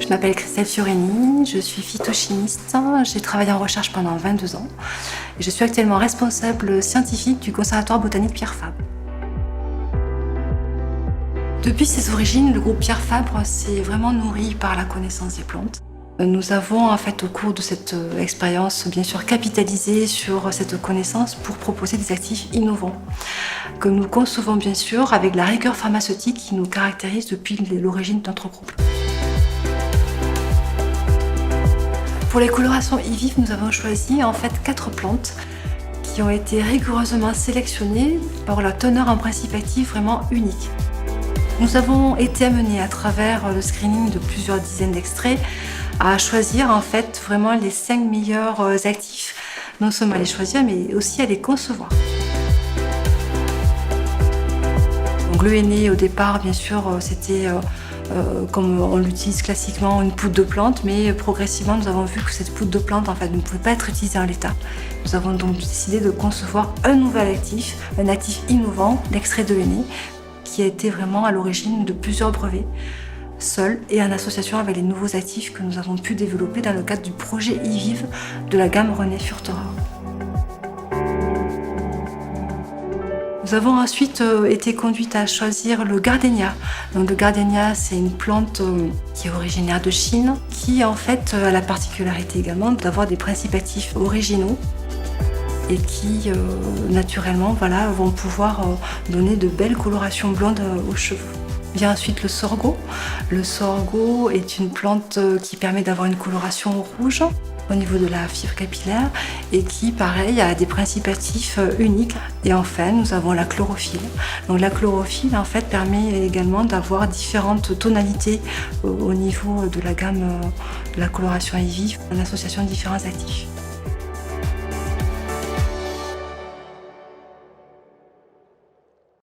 Je m'appelle Christelle Fiorini, je suis phytochimiste, j'ai travaillé en recherche pendant 22 ans et je suis actuellement responsable scientifique du Conservatoire botanique Pierre Fabre. Depuis ses origines, le groupe Pierre Fabre s'est vraiment nourri par la connaissance des plantes. Nous avons en fait au cours de cette expérience bien sûr capitalisé sur cette connaissance pour proposer des actifs innovants que nous concevons bien sûr avec la rigueur pharmaceutique qui nous caractérise depuis l'origine de notre groupe. Pour les colorations e-vives, nous avons choisi en fait 4 plantes qui ont été rigoureusement sélectionnées pour leur teneur en principes actifs vraiment unique. Nous avons été amenés à travers le screening de plusieurs dizaines d'extraits à choisir en fait vraiment les 5 meilleurs actifs, non seulement à les choisir mais aussi à les concevoir. Donc le henné au départ bien sûr c'était comme on l'utilise classiquement une poudre de plante, mais progressivement nous avons vu que cette poudre de plante en fait ne pouvait pas être utilisée en l'état. Nous avons donc décidé de concevoir un nouvel actif, un actif innovant, l'extrait de henné, qui a été vraiment à l'origine de plusieurs brevets, seul et en association avec les nouveaux actifs que nous avons pu développer dans le cadre du projet e-vive de la gamme René Furterer. Nous avons ensuite été conduites à choisir le gardénia. Donc le gardénia, c'est une plante qui est originaire de Chine, qui en fait a la particularité également d'avoir des principes actifs originaux et qui naturellement vont pouvoir donner de belles colorations blondes aux cheveux. Vient ensuite le sorgho. Le sorgho est une plante qui permet d'avoir une coloration rouge au niveau de la fibre capillaire et qui, pareil, a des principes actifs uniques. Et enfin, nous avons la chlorophylle. Donc la chlorophylle, en fait, permet également d'avoir différentes tonalités au niveau de la gamme de la coloration e-vive en association de différents actifs.